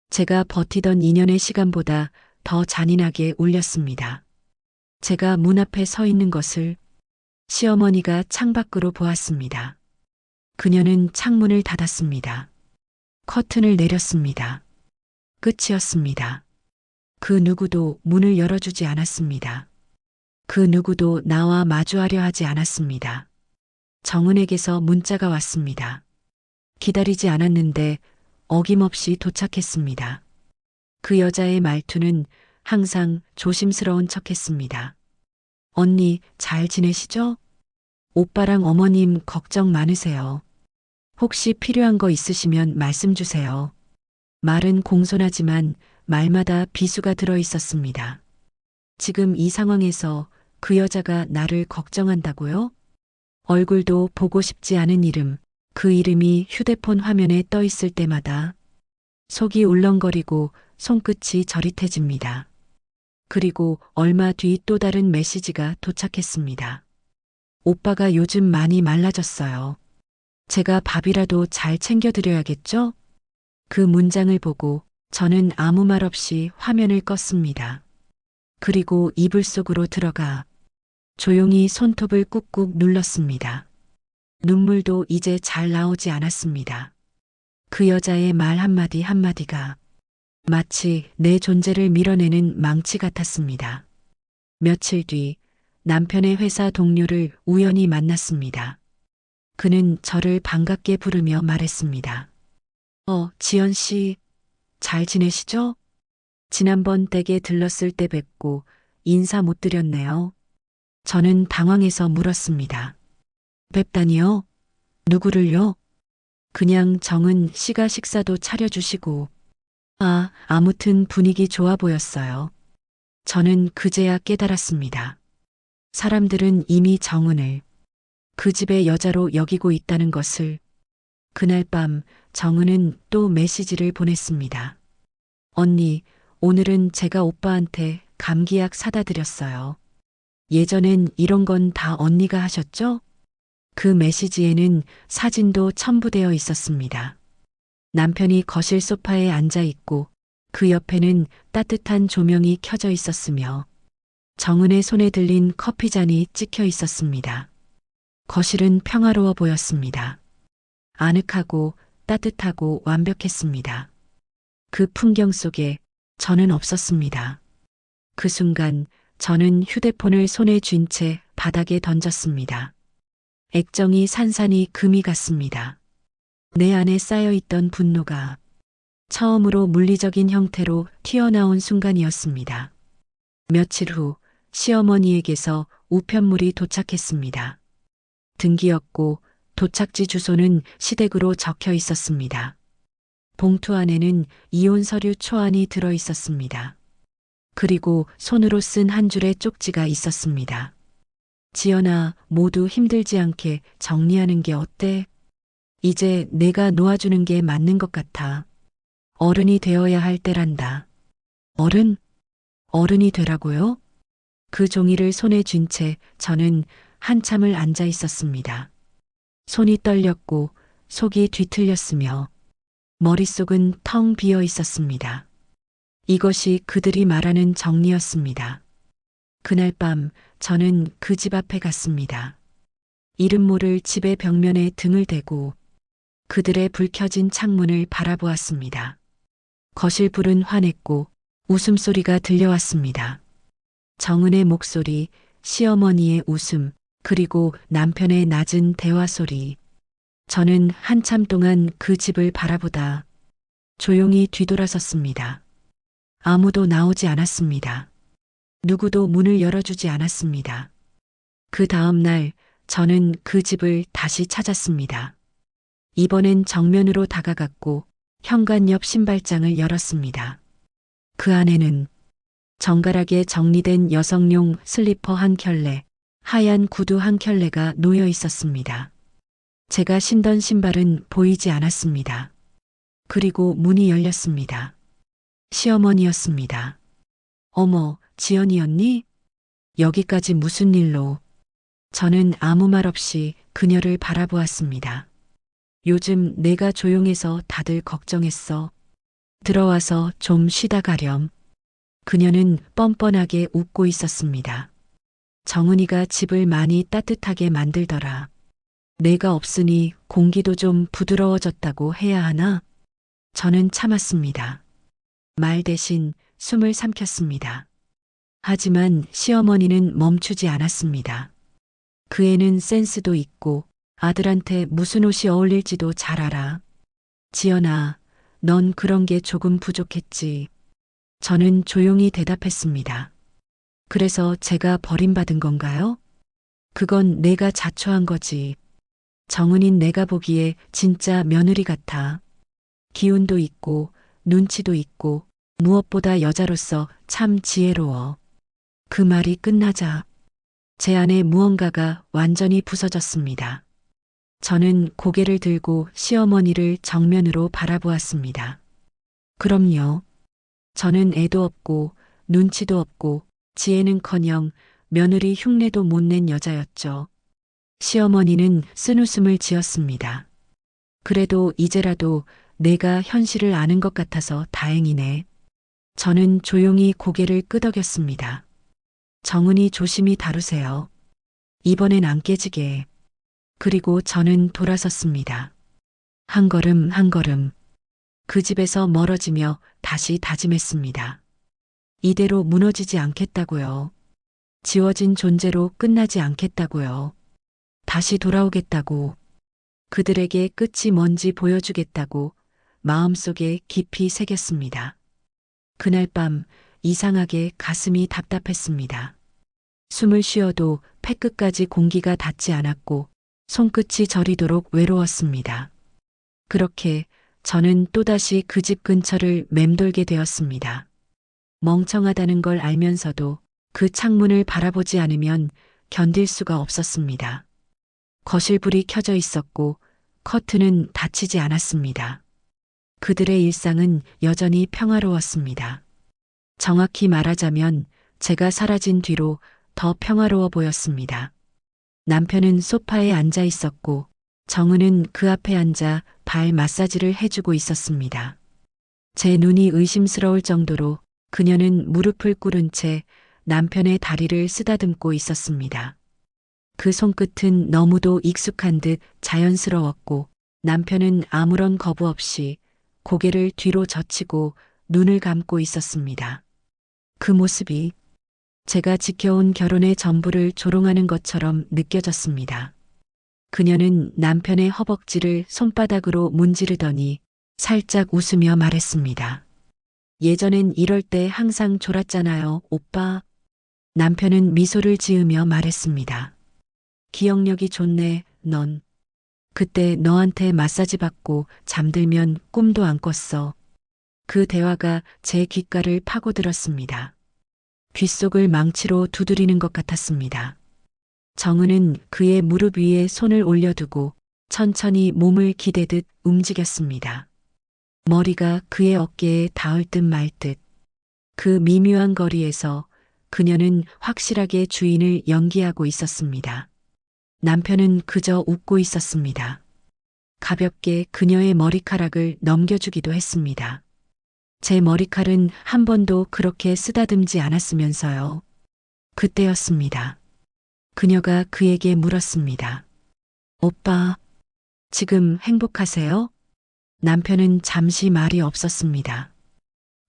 제가 버티던 2년의 시간보다 더 잔인하게 울렸습니다. 제가 문 앞에 서 있는 것을 시어머니가 창밖으로 보았습니다. 그녀는 창문을 닫았습니다. 커튼을 내렸습니다. 끝이었습니다. 그 누구도 문을 열어주지 않았습니다. 그 누구도 나와 마주하려 하지 않았습니다. 정은에게서 문자가 왔습니다. 기다리지 않았는데 어김없이 도착했습니다. 그 여자의 말투는 항상 조심스러운 척했습니다. 언니, 잘 지내시죠? 오빠랑 어머님 걱정 많으세요. 혹시 필요한 거 있으시면 말씀 주세요. 말은 공손하지만 말마다 비수가 들어 있었습니다. 지금 이 상황에서 그 여자가 나를 걱정한다고요? 얼굴도 보고 싶지 않은 이름, 그 이름이 휴대폰 화면에 떠 있을 때마다 속이 울렁거리고 손끝이 저릿해집니다. 그리고 얼마 뒤 또 다른 메시지가 도착했습니다. 오빠가 요즘 많이 말라졌어요. 제가 밥이라도 잘 챙겨드려야겠죠? 그 문장을 보고 저는 아무 말 없이 화면을 껐습니다. 그리고 이불 속으로 들어가 조용히 손톱을 꾹꾹 눌렀습니다. 눈물도 이제 잘 나오지 않았습니다. 그 여자의 말 한마디 한마디가 마치 내 존재를 밀어내는 망치 같았습니다. 며칠 뒤 남편의 회사 동료를 우연히 만났습니다. 그는 저를 반갑게 부르며 말했습니다. 지연 씨, 잘 지내시죠? 지난번 댁에 들렀을 때 뵙고 인사 못 드렸네요. 저는 당황해서 물었습니다. 뵙다니요? 누구를요? 그냥 정은 씨가 식사도 차려주시고. 아무튼 분위기 좋아 보였어요. 저는 그제야 깨달았습니다. 사람들은 이미 정은을 그 집의 여자로 여기고 있다는 것을. 그날 밤 정은은 또 메시지를 보냈습니다. 언니, 오늘은 제가 오빠한테 감기약 사다 드렸어요. 예전엔 이런 건 다 언니가 하셨죠? 그 메시지에는 사진도 첨부되어 있었습니다. 남편이 거실 소파에 앉아 있고 그 옆에는 따뜻한 조명이 켜져 있었으며 정은의 손에 들린 커피잔이 찍혀 있었습니다. 거실은 평화로워 보였습니다. 아늑하고 따뜻하고 완벽했습니다. 그 풍경 속에 저는 없었습니다. 그 순간 저는 휴대폰을 손에 쥔 채 바닥에 던졌습니다. 액정이 산산이 금이 갔습니다. 내 안에 쌓여있던 분노가 처음으로 물리적인 형태로 튀어나온 순간이었습니다. 며칠 후 시어머니에게서 우편물이 도착했습니다. 등기였고 도착지 주소는 시댁으로 적혀 있었습니다. 봉투 안에는 이혼 서류 초안이 들어 있었습니다. 그리고 손으로 쓴 한 줄의 쪽지가 있었습니다. 지연아, 모두 힘들지 않게 정리하는 게 어때? 이제 내가 놓아주는 게 맞는 것 같아. 어른이 되어야 할 때란다. 어른? 어른이 되라고요? 그 종이를 손에 쥔 채 저는 한참을 앉아 있었습니다. 손이 떨렸고 속이 뒤틀렸으며 머릿속은 텅 비어 있었습니다. 이것이 그들이 말하는 정리였습니다. 그날 밤 저는 그 집 앞에 갔습니다. 이름 모를 집의 벽면에 등을 대고 그들의 불 켜진 창문을 바라보았습니다. 거실 불은 환했고 웃음소리가 들려왔습니다. 정은의 목소리, 시어머니의 웃음, 그리고 남편의 낮은 대화 소리. 저는 한참 동안 그 집을 바라보다 조용히 뒤돌아섰습니다. 아무도 나오지 않았습니다. 누구도 문을 열어주지 않았습니다. 그 다음 날 저는 그 집을 다시 찾았습니다. 이번엔 정면으로 다가갔고 현관 옆 신발장을 열었습니다. 그 안에는 정갈하게 정리된 여성용 슬리퍼 한 켤레, 하얀 구두 한 켤레가 놓여 있었습니다. 제가 신던 신발은 보이지 않았습니다. 그리고 문이 열렸습니다. 시어머니였습니다. 어머, 지연이었니? 여기까지 무슨 일로? 저는 아무 말 없이 그녀를 바라보았습니다. 요즘 내가 조용해서 다들 걱정했어. 들어와서 좀 쉬다 가렴. 그녀는 뻔뻔하게 웃고 있었습니다. 정은이가 집을 많이 따뜻하게 만들더라. 내가 없으니 공기도 좀 부드러워졌다고 해야 하나? 저는 참았습니다. 말 대신 숨을 삼켰습니다. 하지만 시어머니는 멈추지 않았습니다. 그 애는 센스도 있고 아들한테 무슨 옷이 어울릴지도 잘 알아. 지연아, 넌 그런 게 조금 부족했지. 저는 조용히 대답했습니다. 그래서 제가 버림받은 건가요? 그건 내가 자초한 거지. 정은인 내가 보기에 진짜 며느리 같아. 기운도 있고 눈치도 있고 무엇보다 여자로서 참 지혜로워. 그 말이 끝나자 제 안에 무언가가 완전히 부서졌습니다. 저는 고개를 들고 시어머니를 정면으로 바라보았습니다. 그럼요. 저는 애도 없고 눈치도 없고 지혜는커녕 며느리 흉내도 못 낸 여자였죠. 시어머니는 쓴웃음을 지었습니다. 그래도 이제라도 내가 현실을 아는 것 같아서 다행이네. 저는 조용히 고개를 끄덕였습니다. 정은이 조심히 다루세요. 이번엔 안 깨지게. 그리고 저는 돌아섰습니다. 한 걸음 한 걸음. 그 집에서 멀어지며 다시 다짐했습니다. 이대로 무너지지 않겠다고요. 지워진 존재로 끝나지 않겠다고요. 다시 돌아오겠다고. 그들에게 끝이 뭔지 보여주겠다고 마음속에 깊이 새겼습니다. 그날 밤 이상하게 가슴이 답답했습니다. 숨을 쉬어도 폐끝까지 공기가 닿지 않았고 손끝이 저리도록 외로웠습니다. 그렇게 저는 또다시 그 집 근처를 맴돌게 되었습니다. 멍청하다는 걸 알면서도 그 창문을 바라보지 않으면 견딜 수가 없었습니다. 거실 불이 켜져 있었고 커튼은 닫히지 않았습니다. 그들의 일상은 여전히 평화로웠습니다. 정확히 말하자면 제가 사라진 뒤로 더 평화로워 보였습니다. 남편은 소파에 앉아 있었고 정은은 그 앞에 앉아 발 마사지를 해주고 있었습니다. 제 눈이 의심스러울 정도로 그녀는 무릎을 꿇은 채 남편의 다리를 쓰다듬고 있었습니다. 그 손끝은 너무도 익숙한 듯 자연스러웠고 남편은 아무런 거부 없이 고개를 뒤로 젖히고 눈을 감고 있었습니다. 그 모습이 제가 지켜온 결혼의 전부를 조롱하는 것처럼 느껴졌습니다. 그녀는 남편의 허벅지를 손바닥으로 문지르더니 살짝 웃으며 말했습니다. 예전엔 이럴 때 항상 졸았잖아요, 오빠. 남편은 미소를 지으며 말했습니다. 기억력이 좋네, 넌. 그때 너한테 마사지 받고 잠들면 꿈도 안 꿨어. 그 대화가 제 귓가를 파고들었습니다. 귓속을 망치로 두드리는 것 같았습니다. 정은은 그의 무릎 위에 손을 올려두고 천천히 몸을 기대듯 움직였습니다. 머리가 그의 어깨에 닿을 듯 말 듯. 그 미묘한 거리에서 그녀는 확실하게 주인을 연기하고 있었습니다. 남편은 그저 웃고 있었습니다. 가볍게 그녀의 머리카락을 넘겨주기도 했습니다. 제 머리칼은 한 번도 그렇게 쓰다듬지 않았으면서요. 그때였습니다. 그녀가 그에게 물었습니다. 오빠, 지금 행복하세요? 남편은 잠시 말이 없었습니다.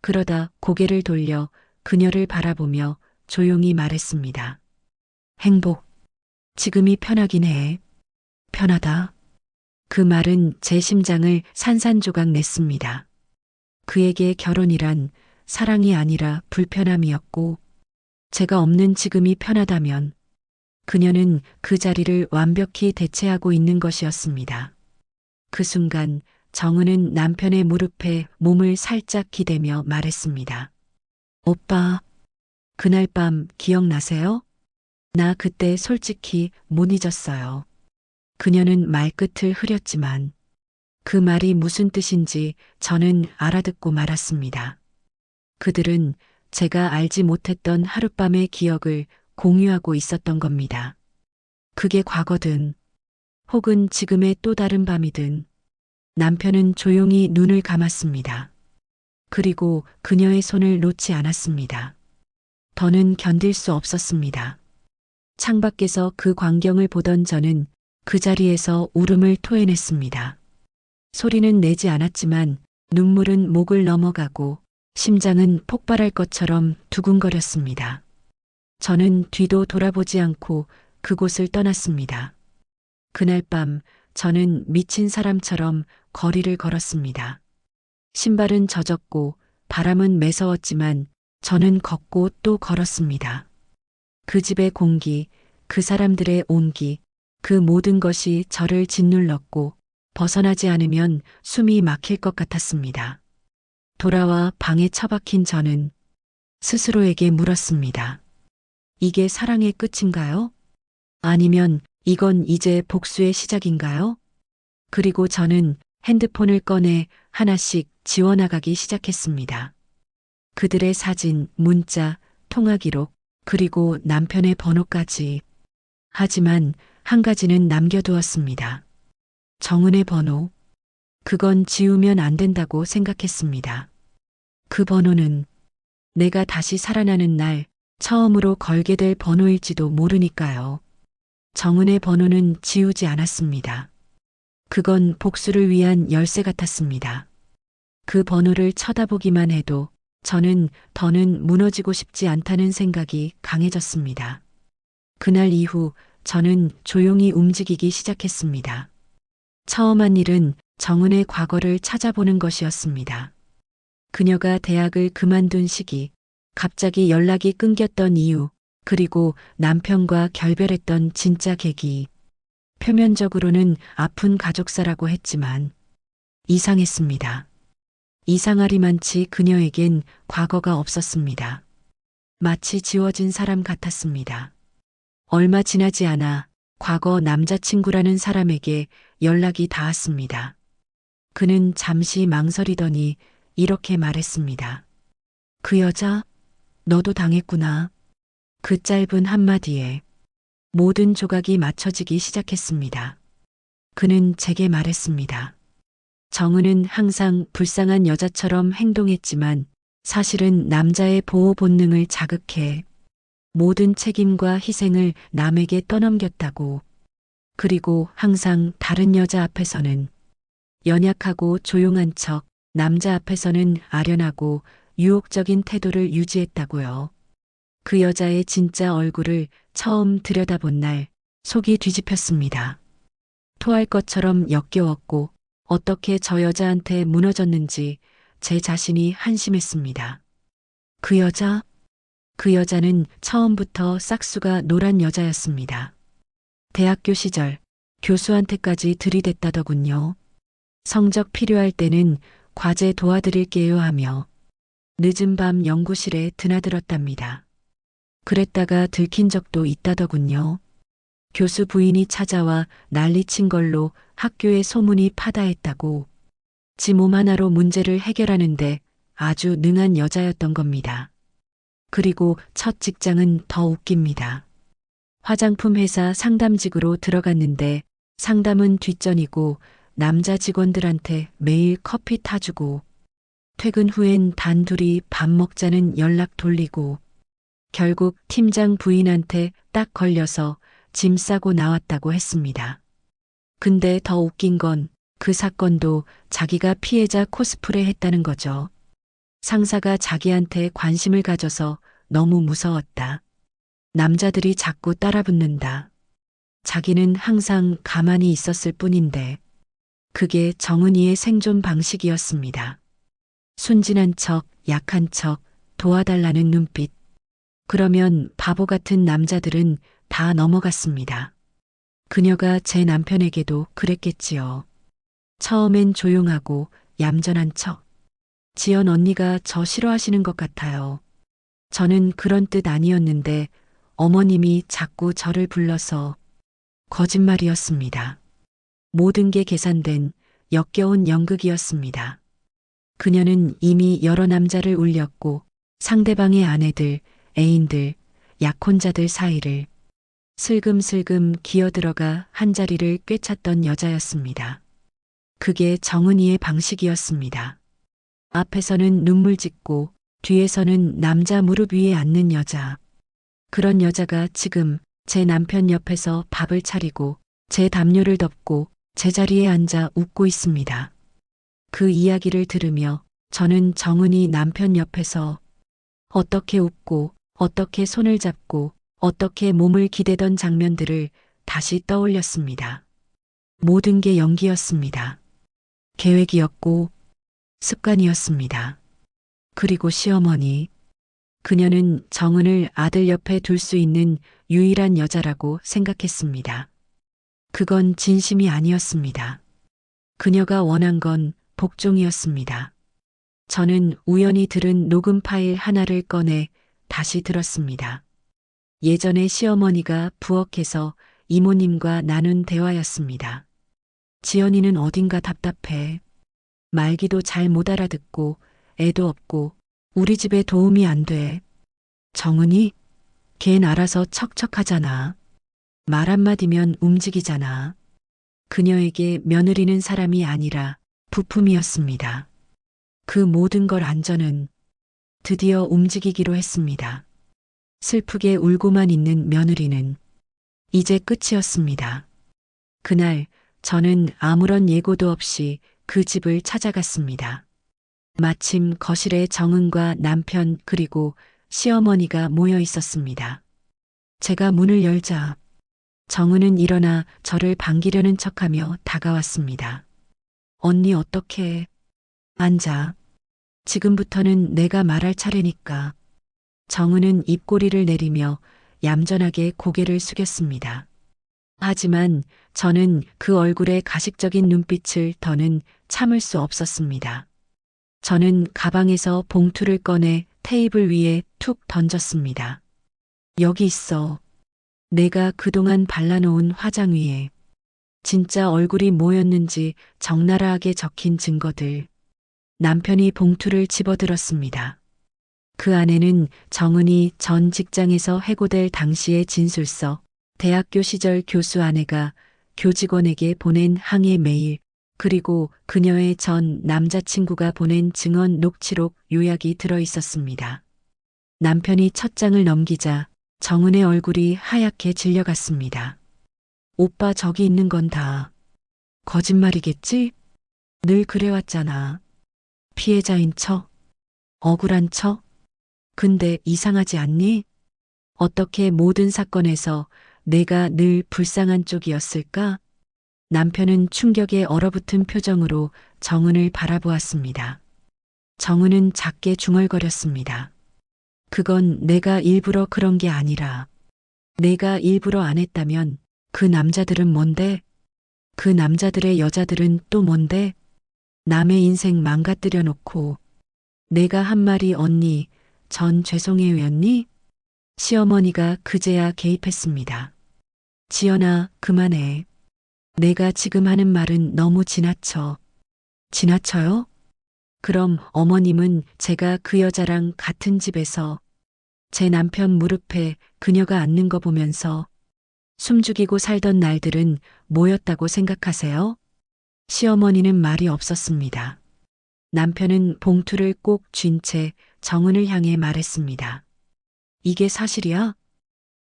그러다 고개를 돌려 그녀를 바라보며 조용히 말했습니다. 행복. 지금이 편하긴 해. 편하다. 그 말은 제 심장을 산산조각 냈습니다. 그에게 결혼이란 사랑이 아니라 불편함이었고, 제가 없는 지금이 편하다면 그녀는 그 자리를 완벽히 대체하고 있는 것이었습니다. 그 순간 정은은 남편의 무릎에 몸을 살짝 기대며 말했습니다. 오빠, 그날 밤 기억나세요? 나 그때 솔직히 못 잊었어요. 그녀는 말끝을 흐렸지만 그 말이 무슨 뜻인지 저는 알아듣고 말았습니다. 그들은 제가 알지 못했던 하룻밤의 기억을 공유하고 있었던 겁니다. 그게 과거든, 혹은 지금의 또 다른 밤이든. 남편은 조용히 눈을 감았습니다. 그리고 그녀의 손을 놓지 않았습니다. 더는 견딜 수 없었습니다. 창밖에서 그 광경을 보던 저는 그 자리에서 울음을 토해냈습니다. 소리는 내지 않았지만 눈물은 목을 넘어가고 심장은 폭발할 것처럼 두근거렸습니다. 저는 뒤도 돌아보지 않고 그곳을 떠났습니다. 그날 밤 저는 미친 사람처럼 거리를 걸었습니다. 신발은 젖었고 바람은 매서웠지만 저는 걷고 또 걸었습니다. 그 집의 공기, 그 사람들의 온기, 그 모든 것이 저를 짓눌렀고 벗어나지 않으면 숨이 막힐 것 같았습니다. 돌아와 방에 처박힌 저는 스스로에게 물었습니다. 이게 사랑의 끝인가요? 아니면 이건 이제 복수의 시작인가요? 그리고 저는 핸드폰을 꺼내 하나씩 지워나가기 시작했습니다. 그들의 사진, 문자, 통화 기록, 그리고 남편의 번호까지. 하지만 한 가지는 남겨두었습니다. 정은의 번호. 그건 지우면 안 된다고 생각했습니다. 그 번호는 내가 다시 살아나는 날 처음으로 걸게 될 번호일지도 모르니까요. 정은의 번호는 지우지 않았습니다. 그건 복수를 위한 열쇠 같았습니다. 그 번호를 쳐다보기만 해도 저는 더는 무너지고 싶지 않다는 생각이 강해졌습니다. 그날 이후 저는 조용히 움직이기 시작했습니다. 처음 한 일은 정은의 과거를 찾아보는 것이었습니다. 그녀가 대학을 그만둔 시기, 갑자기 연락이 끊겼던 이유, 그리고 남편과 결별했던 진짜 계기. 표면적으로는 아픈 가족사라고 했지만 이상했습니다. 이상하리만치 그녀에겐 과거가 없었습니다. 마치 지워진 사람 같았습니다. 얼마 지나지 않아 과거 남자친구라는 사람에게 연락이 닿았습니다. 그는 잠시 망설이더니 이렇게 말했습니다. 그 여자, 너도 당했구나. 그 짧은 한마디에 모든 조각이 맞춰지기 시작했습니다. 그는 제게 말했습니다. 정은은 항상 불쌍한 여자처럼 행동했지만 사실은 남자의 보호 본능을 자극해 모든 책임과 희생을 남에게 떠넘겼다고. 그리고 항상 다른 여자 앞에서는 연약하고 조용한 척, 남자 앞에서는 아련하고 유혹적인 태도를 유지했다고요. 그 여자의 진짜 얼굴을 처음 들여다본 날 속이 뒤집혔습니다. 토할 것처럼 역겨웠고 어떻게 저 여자한테 무너졌는지 제 자신이 한심했습니다. 그 여자? 그 여자는 처음부터 싹수가 노란 여자였습니다. 대학교 시절 교수한테까지 들이댔다더군요. 성적 필요할 때는 과제 도와드릴게요 하며 늦은 밤 연구실에 드나들었답니다. 그랬다가 들킨 적도 있다더군요. 교수 부인이 찾아와 난리친 걸로 학교에 소문이 파다했다고. 지 몸 하나로 문제를 해결하는데 아주 능한 여자였던 겁니다. 그리고 첫 직장은 더 웃깁니다. 화장품 회사 상담직으로 들어갔는데 상담은 뒷전이고 남자 직원들한테 매일 커피 타주고 퇴근 후엔 단둘이 밥 먹자는 연락 돌리고 결국 팀장 부인한테 딱 걸려서 짐 싸고 나왔다고 했습니다. 근데 더 웃긴 건 그 사건도 자기가 피해자 코스프레 했다는 거죠. 상사가 자기한테 관심을 가져서 너무 무서웠다. 남자들이 자꾸 따라붙는다. 자기는 항상 가만히 있었을 뿐인데 그게 정은이의 생존 방식이었습니다. 순진한 척, 약한 척, 도와달라는 눈빛. 그러면 바보 같은 남자들은 다 넘어갔습니다. 그녀가 제 남편에게도 그랬겠지요. 처음엔 조용하고 얌전한 척. 지연 언니가 저 싫어하시는 것 같아요. 저는 그런 뜻 아니었는데 어머님이 자꾸 저를 불러서 거짓말이었습니다. 모든 게 계산된 역겨운 연극이었습니다. 그녀는 이미 여러 남자를 울렸고 상대방의 아내들, 애인들, 약혼자들 사이를 슬금슬금 기어들어가 한자리를 꿰찼던 여자였습니다. 그게 정은이의 방식이었습니다. 앞에서는 눈물 짓고 뒤에서는 남자 무릎 위에 앉는 여자. 그런 여자가 지금 제 남편 옆에서 밥을 차리고 제 담요를 덮고 제자리에 앉아 웃고 있습니다. 그 이야기를 들으며 저는 정은이 남편 옆에서 어떻게 웃고 어떻게 손을 잡고 어떻게 몸을 기대던 장면들을 다시 떠올렸습니다. 모든 게 연기였습니다. 계획이었고 습관이었습니다. 그리고 시어머니. 그녀는 정은을 아들 옆에 둘 수 있는 유일한 여자라고 생각했습니다. 그건 진심이 아니었습니다. 그녀가 원한 건 복종이었습니다. 저는 우연히 들은 녹음 파일 하나를 꺼내 다시 들었습니다. 예전에 시어머니가 부엌에서 이모님과 나눈 대화였습니다. 지연이는 어딘가 답답해. 말기도 잘 못 알아듣고 애도 없고 우리 집에 도움이 안 돼. 정은이? 걘 알아서 척척하잖아. 말 한마디면 움직이잖아. 그녀에게 며느리는 사람이 아니라 부품이었습니다. 그 모든 걸 안 저는 드디어 움직이기로 했습니다. 슬프게 울고만 있는 며느리는 이제 끝이었습니다. 그날 저는 아무런 예고도 없이 그 집을 찾아갔습니다. 마침 거실에 정은과 남편 그리고 시어머니가 모여 있었습니다. 제가 문을 열자 정은은 일어나 저를 반기려는 척하며 다가왔습니다. 언니 어떡해? 앉아. 지금부터는 내가 말할 차례니까. 정은은 입꼬리를 내리며 얌전하게 고개를 숙였습니다. 하지만 저는 그 얼굴의 가식적인 눈빛을 더는 참을 수 없었습니다. 저는 가방에서 봉투를 꺼내 테이블 위에 툭 던졌습니다. 여기 있어. 내가 그동안 발라놓은 화장 위에 진짜 얼굴이 뭐였는지 적나라하게 적힌 증거들. 남편이 봉투를 집어들었습니다. 그 안에는 정은이 전 직장에서 해고될 당시의 진술서, 대학교 시절 교수 아내가 교직원에게 보낸 항해 메일, 그리고 그녀의 전 남자친구가 보낸 증언 녹취록 요약이 들어 있었습니다. 남편이 첫 장을 넘기자 정은의 얼굴이 하얗게 질려갔습니다. 오빠 저기 있는 건 다 거짓말이겠지? 늘 그래왔잖아. 피해자인 척, 억울한 척. 근데 이상하지 않니? 어떻게 모든 사건에서 내가 늘 불쌍한 쪽이었을까? 남편은 충격에 얼어붙은 표정으로 정은을 바라보았습니다. 정은은 작게 중얼거렸습니다. 그건 내가 일부러 그런 게 아니라 내가 일부러 안 했다면 그 남자들은 뭔데? 그 남자들의 여자들은 또 뭔데? 남의 인생 망가뜨려 놓고 내가 한 말이 언니 전 죄송해요였니? 시어머니가 그제야 개입했습니다. 지연아 그만해. 내가 지금 하는 말은 너무 지나쳐. 지나쳐요? 그럼 어머님은 제가 그 여자랑 같은 집에서 제 남편 무릎에 그녀가 앉는 거 보면서 숨죽이고 살던 날들은 뭐였다고 생각하세요? 시어머니는 말이 없었습니다. 남편은 봉투를 꼭 쥔 채 정은을 향해 말했습니다. 이게 사실이야?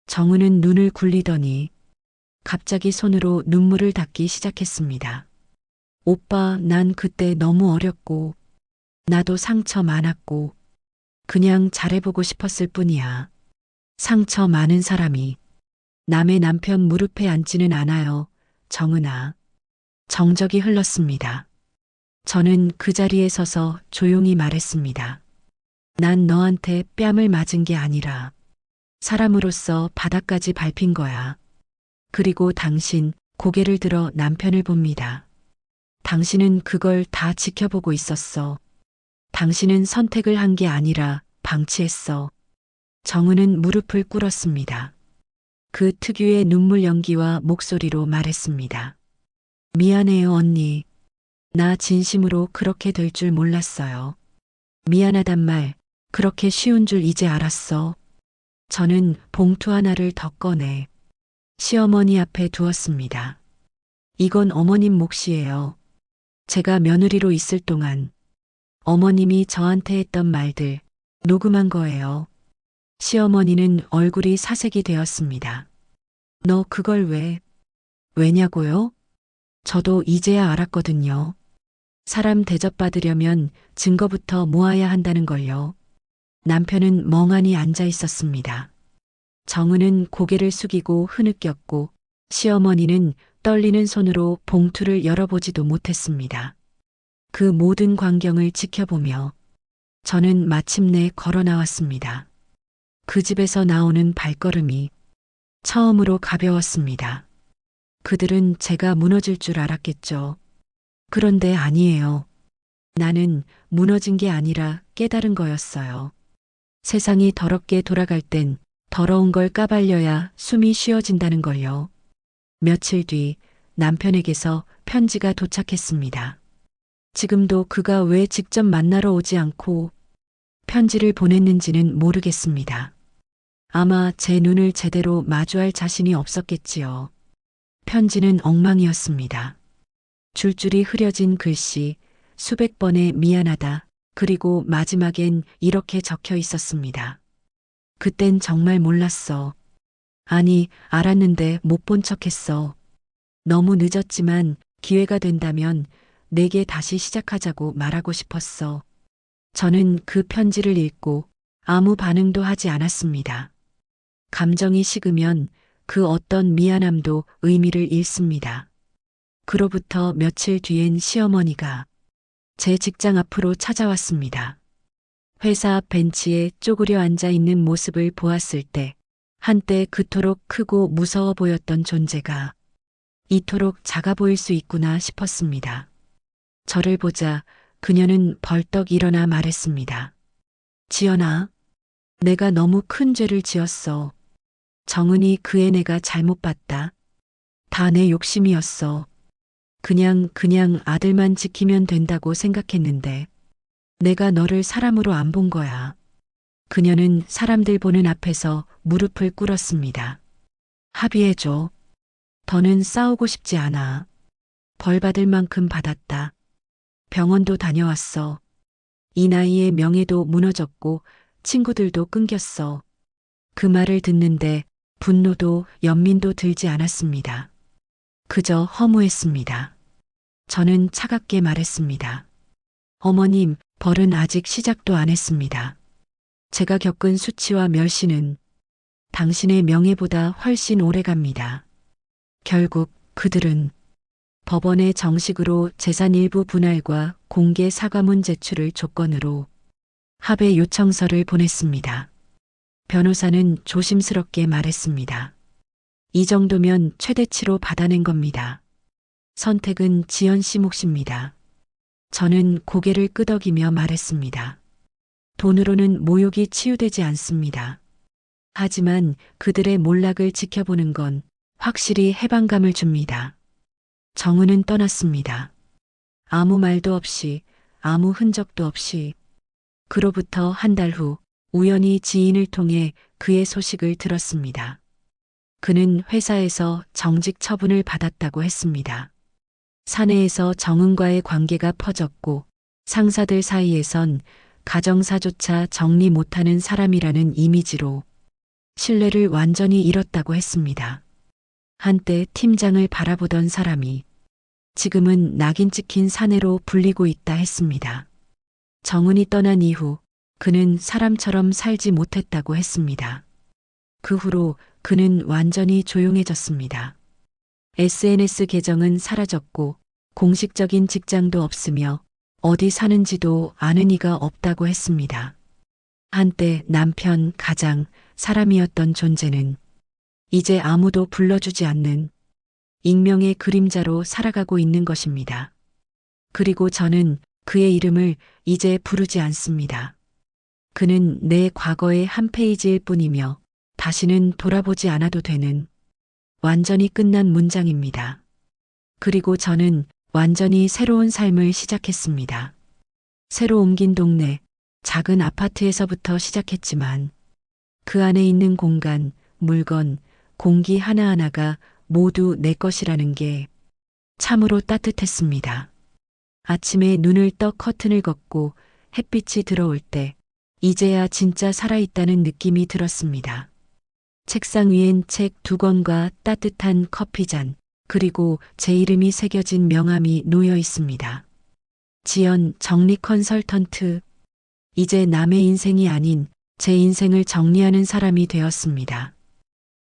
정은은 눈을 굴리더니 갑자기 손으로 눈물을 닦기 시작했습니다. 오빠, 난 그때 너무 어렸고, 나도 상처 많았고, 그냥 잘해보고 싶었을 뿐이야. 상처 많은 사람이 남의 남편 무릎에 앉지는 않아요. 정은아. 정적이 흘렀습니다. 저는 그 자리에 서서 조용히 말했습니다. 난 너한테 뺨을 맞은 게 아니라 사람으로서 바닥까지 밟힌 거야. 그리고 당신 고개를 들어 남편을 봅니다. 당신은 그걸 다 지켜보고 있었어. 당신은 선택을 한 게 아니라 방치했어. 정은은 무릎을 꿇었습니다. 그 특유의 눈물 연기와 목소리로 말했습니다. 미안해요, 언니. 나 진심으로 그렇게 될 줄 몰랐어요. 미안하단 말, 그렇게 쉬운 줄 이제 알았어. 저는 봉투 하나를 더 꺼내 시어머니 앞에 두었습니다. 이건 어머님 몫이에요. 제가 며느리로 있을 동안 어머님이 저한테 했던 말들 녹음한 거예요. 시어머니는 얼굴이 사색이 되었습니다. 너 그걸 왜냐고요? 저도 이제야 알았거든요. 사람 대접받으려면 증거부터 모아야 한다는 걸요. 남편은 멍하니 앉아 있었습니다. 정은은 고개를 숙이고 흐느꼈고 시어머니는 떨리는 손으로 봉투를 열어보지도 못했습니다. 그 모든 광경을 지켜보며 저는 마침내 걸어 나왔습니다. 그 집에서 나오는 발걸음이 처음으로 가벼웠습니다. 그들은 제가 무너질 줄 알았겠죠. 그런데 아니에요. 나는 무너진 게 아니라 깨달은 거였어요. 세상이 더럽게 돌아갈 땐 더러운 걸 까발려야 숨이 쉬어진다는 걸요. 며칠 뒤 남편에게서 편지가 도착했습니다. 지금도 그가 왜 직접 만나러 오지 않고 편지를 보냈는지는 모르겠습니다. 아마 제 눈을 제대로 마주할 자신이 없었겠지요. 편지는 엉망이었습니다. 줄줄이 흐려진 글씨, 수백 번의 미안하다, 그리고 마지막엔 이렇게 적혀 있었습니다. 그땐 정말 몰랐어. 아니, 알았는데 못 본 척했어. 너무 늦었지만 기회가 된다면 내게 다시 시작하자고 말하고 싶었어. 저는 그 편지를 읽고 아무 반응도 하지 않았습니다. 감정이 식으면 그 어떤 미안함도 의미를 잃습니다. 그로부터 며칠 뒤엔 시어머니가 제 직장 앞으로 찾아왔습니다. 회사 앞 벤치에 쪼그려 앉아 있는 모습을 보았을 때 한때 그토록 크고 무서워 보였던 존재가 이토록 작아 보일 수 있구나 싶었습니다. 저를 보자 그녀는 벌떡 일어나 말했습니다. 지연아, 내가 너무 큰 죄를 지었어. 정은이 그 애 내가 잘못 봤다. 다 내 욕심이었어. 그냥 아들만 지키면 된다고 생각했는데 내가 너를 사람으로 안 본 거야. 그녀는 사람들 보는 앞에서 무릎을 꿇었습니다. 합의해줘. 더는 싸우고 싶지 않아. 벌 받을 만큼 받았다. 병원도 다녀왔어. 이 나이에 명예도 무너졌고 친구들도 끊겼어. 그 말을 듣는데 분노도 연민도 들지 않았습니다. 그저 허무했습니다. 저는 차갑게 말했습니다. 어머님, 벌은 아직 시작도 안 했습니다. 제가 겪은 수치와 멸시는 당신의 명예보다 훨씬 오래 갑니다. 결국 그들은 법원에 정식으로 재산 일부 분할과 공개 사과문 제출을 조건으로 합의 요청서를 보냈습니다. 변호사는 조심스럽게 말했습니다. 이 정도면 최대치로 받아낸 겁니다. 선택은 지연 씨 몫입니다. 저는 고개를 끄덕이며 말했습니다. 돈으로는 모욕이 치유되지 않습니다. 하지만 그들의 몰락을 지켜보는 건 확실히 해방감을 줍니다. 정은은 떠났습니다. 아무 말도 없이, 아무 흔적도 없이. 그로부터 한 달 후 우연히 지인을 통해 그의 소식을 들었습니다. 그는 회사에서 정직 처분을 받았다고 했습니다. 사내에서 정은과의 관계가 퍼졌고 상사들 사이에선 가정사조차 정리 못하는 사람이라는 이미지로 신뢰를 완전히 잃었다고 했습니다. 한때 팀장을 바라보던 사람이 지금은 낙인 찍힌 사내로 불리고 있다 했습니다. 정은이 떠난 이후 그는 사람처럼 살지 못했다고 했습니다. 그 후로 그는 완전히 조용해졌습니다. SNS 계정은 사라졌고 공식적인 직장도 없으며 어디 사는지도 아는 이가 없다고 했습니다. 한때 남편, 가장, 사람이었던 존재는 이제 아무도 불러주지 않는 익명의 그림자로 살아가고 있는 것입니다. 그리고 저는 그의 이름을 이제 부르지 않습니다. 그는 내 과거의 한 페이지일 뿐이며 다시는 돌아보지 않아도 되는 완전히 끝난 문장입니다. 그리고 저는 완전히 새로운 삶을 시작했습니다. 새로 옮긴 동네, 작은 아파트에서부터 시작했지만 그 안에 있는 공간, 물건, 공기 하나하나가 모두 내 것이라는 게 참으로 따뜻했습니다. 아침에 눈을 떠 커튼을 걷고 햇빛이 들어올 때 이제야 진짜 살아있다는 느낌이 들었습니다. 책상 위엔 책 2권과 따뜻한 커피잔, 그리고 제 이름이 새겨진 명함이 놓여 있습니다. 지연 정리 컨설턴트. 이제 남의 인생이 아닌 제 인생을 정리하는 사람이 되었습니다.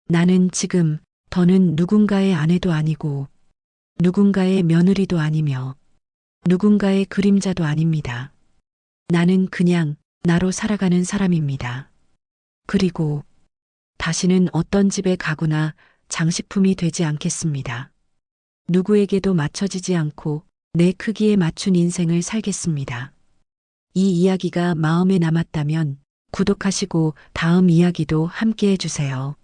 나는 지금 더는 누군가의 아내도 아니고 누군가의 며느리도 아니며 누군가의 그림자도 아닙니다. 나는 그냥 나로 살아가는 사람입니다. 그리고 다시는 어떤 집에 가거나 장식품이 되지 않겠습니다. 누구에게도 맞춰지지 않고 내 크기에 맞춘 인생을 살겠습니다. 이 이야기가 마음에 남았다면 구독하시고 다음 이야기도 함께 해주세요.